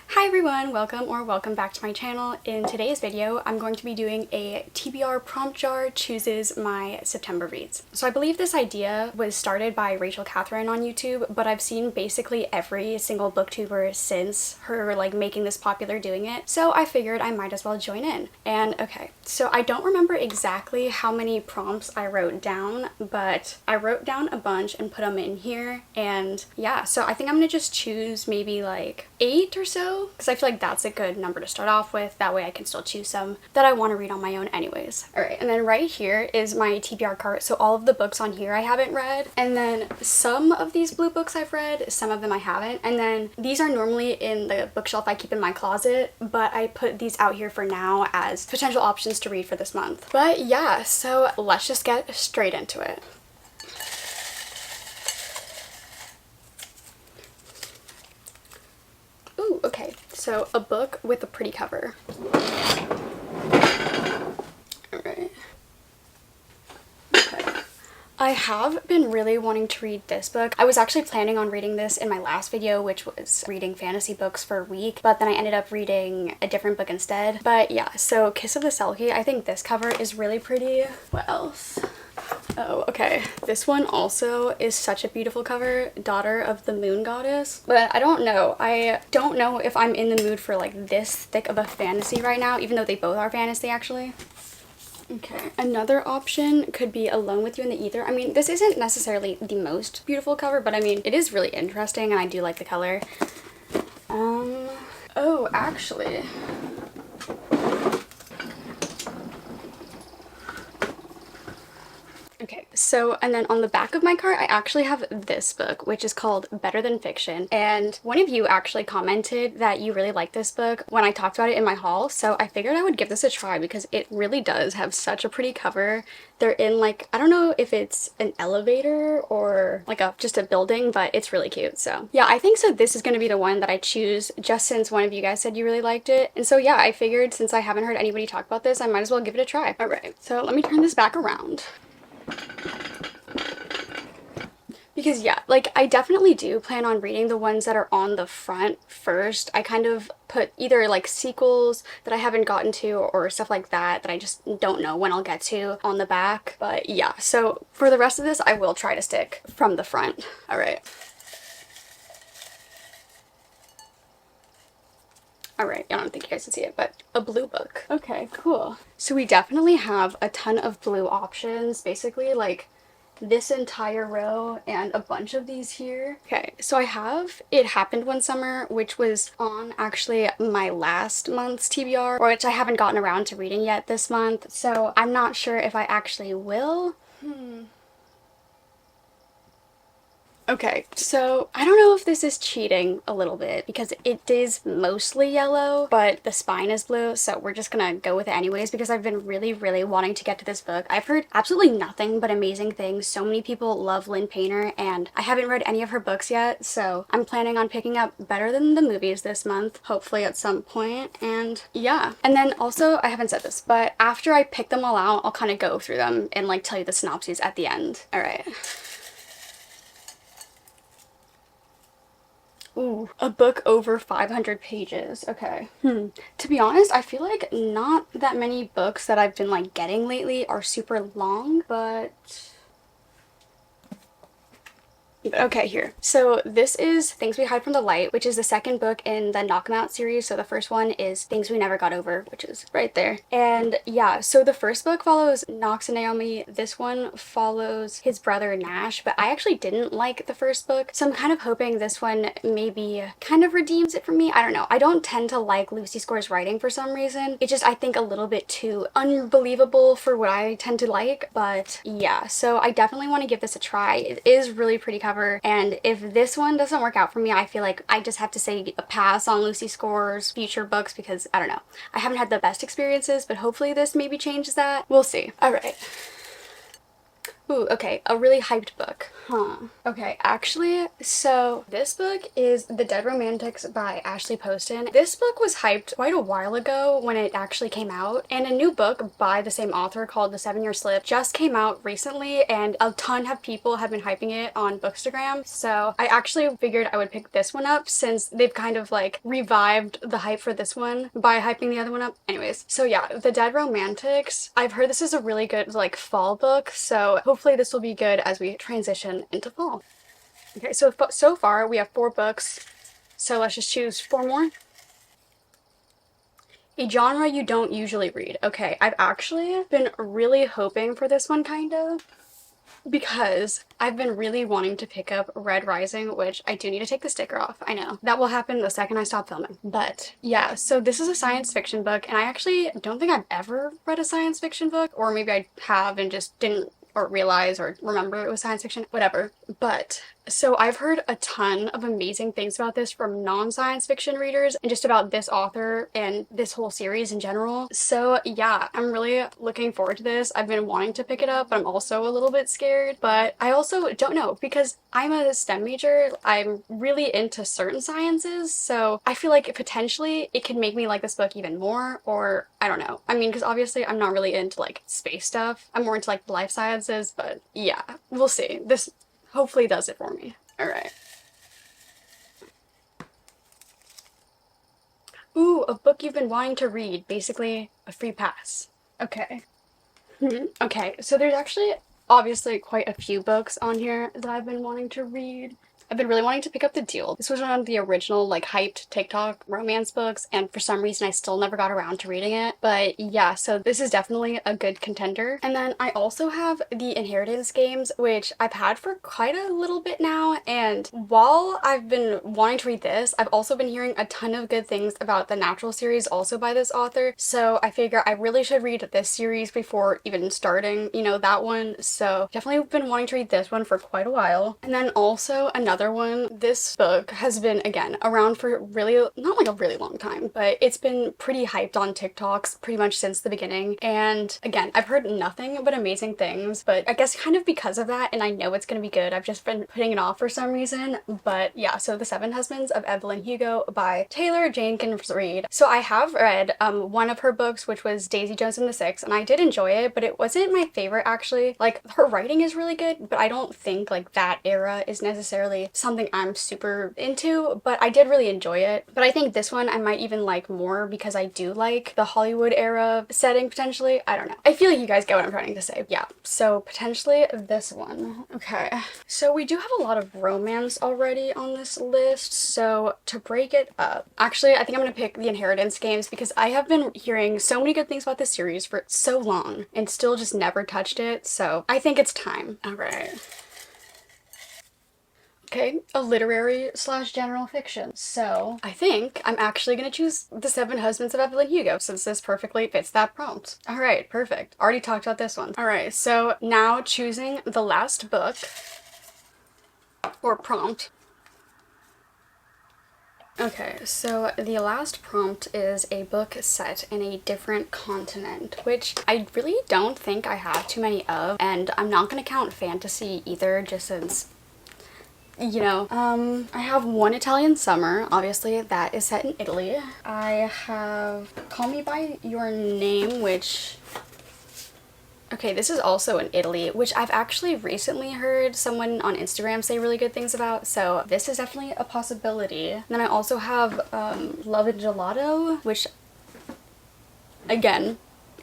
Hi everyone, welcome back to my channel. In today's video, I'm going to be doing a TBR prompt jar chooses my September reads. So I believe this idea was started by Rachel Catherine on YouTube, but I've seen basically every single booktuber since her making this popular doing it. So I figured I might as well join in. And okay, so I don't remember exactly how many prompts I wrote down, but I wrote down a bunch and put them in here. And yeah, so I think I'm gonna just choose maybe like 8 or so, because I feel like that's a good number to start off with. That way I can still choose some that I want to read on my own anyways. Alright, and then right here is my TBR cart. So all of the books on here I haven't read, and then some of these blue books I've read, some of them I haven't, and then these are normally in the bookshelf I keep in my closet, but I put these out here for now as potential options to read for this month. But yeah, so let's just get straight into it. Ooh, okay, so a book with a pretty cover. Alright. Okay. I have been really wanting to read this book. I was actually planning on reading this in my last video, which was reading fantasy books for a week, but then I ended up reading a different book instead. But yeah, so Kiss of the Selkie, I think this cover is really pretty. What else? Oh, okay. This one also is such a beautiful cover, Daughter of the Moon Goddess. But I don't know. I don't know if I'm in the mood for like this thick of a fantasy right now, even though they both are fantasy actually. Okay, another option could be Alone with You in the Ether. I mean, this isn't necessarily the most beautiful cover, but I mean, it is really interesting and I do like the color. Oh, actually. Okay, so and then on the back of my cart I actually have this book, which is called Better Than Fiction, and one of you actually commented that you really liked this book when I talked about it in my haul, so I figured I would give this a try because it really does have such a pretty cover. They're in like, I don't know if it's an elevator or like just a building, but it's really cute. So yeah, I think so this is going to be the one that I choose just since one of you guys said you really liked it. And so yeah, I figured since I haven't heard anybody talk about this, I might as well give it a try. All right, so let me turn this back around. Because yeah, like I definitely do plan on reading the ones that are on the front first. I kind of put either like sequels that I haven't gotten to or stuff like that that I just don't know when I'll get to on the back. But yeah, so for the rest of this, I will try to stick from the front. All right. Alright, I don't think you guys can see it, but a blue book. Okay, cool. So we definitely have a ton of blue options, basically like this entire row and a bunch of these here. Okay, so I have It Happened One Summer, which was on actually my last month's TBR, which I haven't gotten around to reading yet this month, so I'm not sure if I actually will. Okay, so I don't know if this is cheating a little bit because it is mostly yellow, but the spine is blue, so we're just gonna go with it anyways because I've been really wanting to get to this book. I've heard absolutely nothing but amazing things. So many people love Lynn Painter and I haven't read any of her books yet, so I'm planning on picking up Better Than the Movies this month, hopefully at some point, and yeah. And then also, I haven't said this, but after I pick them all out, I'll kind of go through them and like tell you the synopses at the end. Alright. Ooh, a book over 500 pages. Okay. To be honest, I feel like not that many books that I've been like getting lately are super long, but okay, here. So this is Things We Hide from the Light, which is the second book in the Knock 'Em Out series. So the first one is Things We Never Got Over, which is right there. And yeah, so the first book follows Knox and Naomi. This one follows his brother Nash, but I actually didn't like the first book. So I'm kind of hoping this one maybe kind of redeems it for me. I don't know. I don't tend to like Lucy Score's writing for some reason. It's just, I think, a little bit too unbelievable for what I tend to like. But yeah, so I definitely want to give this a try. It is really pretty cover. And if this one doesn't work out for me, I feel like I just have to say a pass on Lucy Score's future books because I don't know. I haven't had the best experiences, but hopefully this maybe changes that. We'll see. All right. Ooh, okay, a really hyped book. Huh. Okay, actually, so this book is The Dead Romantics by Ashley Poston. This book was hyped quite a while ago when it actually came out, and a new book by the same author called The 7-Year Slip just came out recently, and a ton of people have been hyping it on bookstagram, so I actually figured I would pick this one up since they've kind of like revived the hype for this one by hyping the other one up. Anyways, so yeah, The Dead Romantics. I've heard this is a really good like fall book, so hopefully this will be good as we transition into fall. Okay, so far we have 4 books, so let's just choose 4 more. A genre you don't usually read. Okay, I've actually been really hoping for this one, kind of, because I've been really wanting to pick up Red Rising, which I do need to take the sticker off. I know. That will happen the second I stop filming. But yeah, so this is a science fiction book, and I actually don't think I've ever read a science fiction book, or maybe I have and just didn't or realize or remember it was science fiction, whatever. But so I've heard a ton of amazing things about this from non-science fiction readers and just about this author and this whole series in general. So yeah, I'm really looking forward to this. I've been wanting to pick it up, but I'm also a little bit scared. But I also don't know because I'm a STEM major. I'm really into certain sciences, so I feel like potentially it could make me like this book even more, or I don't know. I mean, because obviously I'm not really into like space stuff. I'm more into like life sciences, but yeah, we'll see. This hopefully does it for me. All right. Ooh, a book you've been wanting to read. Basically, a free pass. Okay. Okay, so there's actually obviously quite a few books on here that I've been wanting to read. I've been really wanting to pick up The Deal. This was one of the original like hyped TikTok romance books, and for some reason I still never got around to reading it. But yeah, so this is definitely a good contender. And then I also have the Inheritance games, which I've had for quite a little bit now, and while I've been wanting to read this, I've also been hearing a ton of good things about the Natural series also by this author, so I figure I really should read this series before even starting, you know, that one. So definitely been wanting to read this one for quite a while. And then also another one, this book has been again around for really, not like a really long time, but it's been pretty hyped on TikToks pretty much since the beginning. And again, I've heard nothing but amazing things, but I guess kind of because of that, and I know it's gonna be good, I've just been putting it off for some reason. But yeah, so The 7 Husbands of Evelyn Hugo by Taylor Jenkins Reid. So I have read one of her books, which was Daisy Jones and the Six, and I did enjoy it, but it wasn't my favorite actually. Like, her writing is really good, but I don't think like that era is necessarily something I'm super into, but I did really enjoy it. But I think this one I might even like more because I do like the Hollywood era setting potentially. I don't know. I feel like you guys get what I'm trying to say. Yeah, so potentially this one. Okay, so we do have a lot of romance already on this list, so to break it up, actually I think I'm gonna pick the Inheritance games because I have been hearing so many good things about this series for so long and still just never touched it, so I think it's time. All right. Okay, a literary / general fiction. So I think I'm actually gonna choose The 7 Husbands of Evelyn Hugo since this perfectly fits that prompt. All right, perfect. Already talked about this one. All right, so now choosing the last book or prompt. Okay, so the last prompt is a book set in a different continent, which I really don't think I have too many of, and I'm not gonna count fantasy either, just since, you know, I have One Italian Summer, obviously that is set in Italy. I have Call Me By Your Name, which, okay, this is also in Italy, which I've actually recently heard someone on Instagram say really good things about, so this is definitely a possibility. And then I also have Love and Gelato, which, again,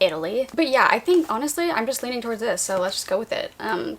Italy. But yeah, I think honestly I'm just leaning towards this, so let's just go with it.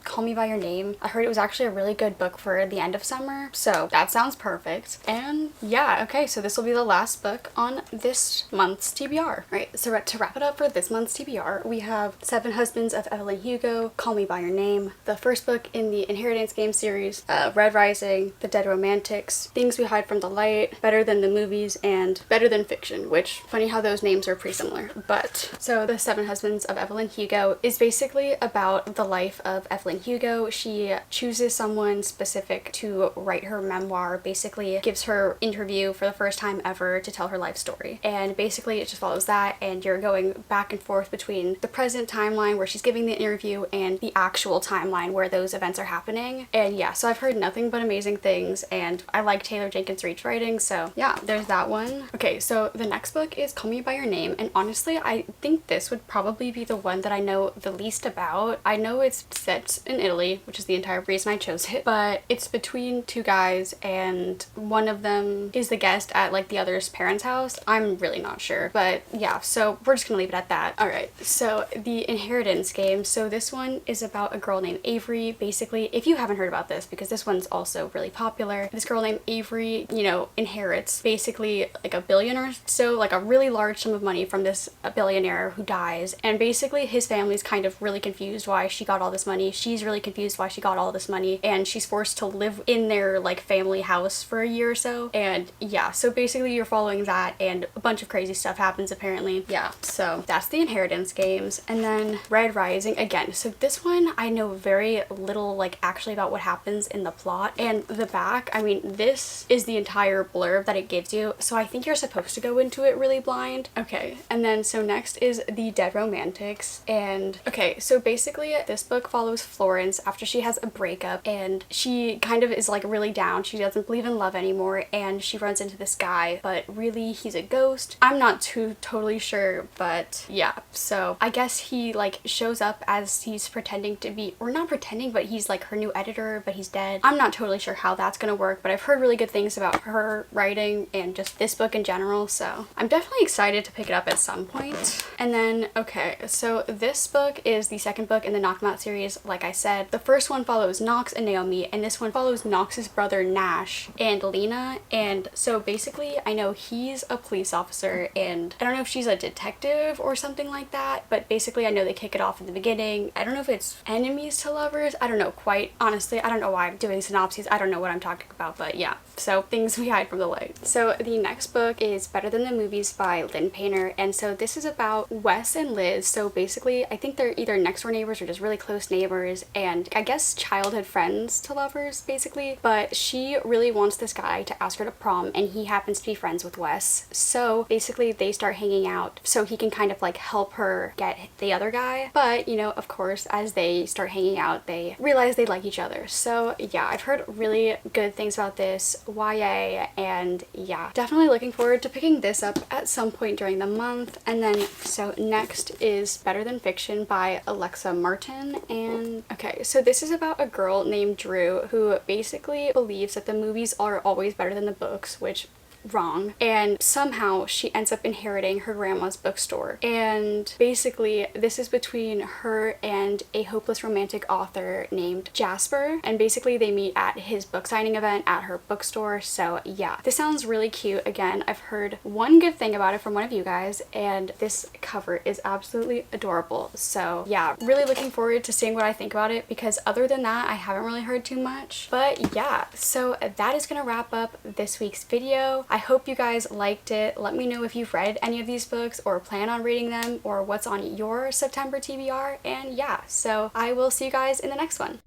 Call Me By Your Name. I heard it was actually a really good book for the end of summer, so that sounds perfect. And yeah, okay, so this will be the last book on this month's TBR. Right, so to wrap it up for this month's TBR, we have 7 Husbands of Evelyn Hugo, Call Me By Your Name, the first book in the Inheritance game series, Red Rising, The Dead Romantics, Things We Hide from the Light, Better Than the Movies, and Better Than Fiction, which funny how those names are pretty similar. But so The Seven Husbands of Evelyn Hugo is basically about the life of Evelyn Hugo. She chooses someone specific to write her memoir, basically gives her interview for the first time ever to tell her life story. And basically it just follows that, and you're going back and forth between the present timeline where she's giving the interview and the actual timeline where those events are happening. And yeah, so I've heard nothing but amazing things, and I like Taylor Jenkins Reid's writing, so yeah, there's that one. Okay, so the next book is Call Me By Your Name, and honestly I think this would probably be the one that I know the least about. I know it's set in Italy, which is the entire reason I chose it, but it's between two guys and one of them is the guest at like the other's parents' house. I'm really not sure, but yeah, so we're just gonna leave it at that. Alright, so the Inheritance Game. So this one is about a girl named Avery. Basically, if you haven't heard about this, because this one's also really popular, this girl named Avery, you know, inherits basically like $1 billion or so, like a really large sum of money from this billionaire who dies, and basically his family's kind of really confused why she got all this money. She's really confused why she got all this money, and she's forced to live in their like family house for a year or so. And yeah, so basically you're following that, and a bunch of crazy stuff happens apparently. Yeah, so that's the Inheritance Games. And then Red Rising, again, so this one I know very little like actually about what happens in the plot, and the back, I mean, this is the entire blurb that it gives you, so I think you're supposed to go into it really blind. Okay, and then so next is The Dead Romantics. And okay, so basically this book follows Florence after she has a breakup, and she kind of is like really down. She doesn't believe in love anymore, and she runs into this guy, but really he's a ghost. I'm not totally sure, but yeah, so I guess he like shows up as he's pretending to be, or not pretending, but he's like her new editor, but he's dead. I'm not totally sure how that's gonna work, but I've heard really good things about her writing and just this book in general, so I'm definitely excited to pick it up at some point. And then, okay, so this book is the second book in the Knock 'Em Out series. Like I said, the first one follows Knox and Naomi, and this one follows Knox's brother Nash and Lena. And so basically I know he's a police officer, and I don't know if she's a detective or something like that, but basically I know they kick it off in the beginning. I don't know if it's enemies to lovers, I don't know quite honestly. I don't know why I'm doing synopses, I don't know what I'm talking about, but yeah, so things we hide from the light. So the next book is Better Than the Movies by Lynn Painter, and so this is about Wes and Liz. So basically I think they're either next door neighbors or just really close neighbors, and I guess childhood friends to lovers basically, but she really wants this guy to ask her to prom, and he happens to be friends with Wes, so basically they start hanging out so he can kind of like help her get the other guy. But you know, of course, as they start hanging out they realize they like each other. So yeah, I've heard really good things about this YA, and yeah, definitely looking forward to picking this up at some point during the month. And then so next is Better Than Fiction by Alexa Martin. And okay, so this is about a girl named Drew who basically believes that the movies are always better than the books, which wrong, and somehow she ends up inheriting her grandma's bookstore. And basically this is between her and a hopeless romantic author named Jasper, and basically they meet at his book signing event at her bookstore. So yeah, this sounds really cute. Again, I've heard one good thing about it from one of you guys, and this cover is absolutely adorable. So yeah, really looking forward to seeing what I think about it, because other than that I haven't really heard too much. But yeah, so that is gonna wrap up this week's video. I hope you guys liked it. Let me know if you've read any of these books or plan on reading them, or what's on your September TBR. And yeah, so I will see you guys in the next one.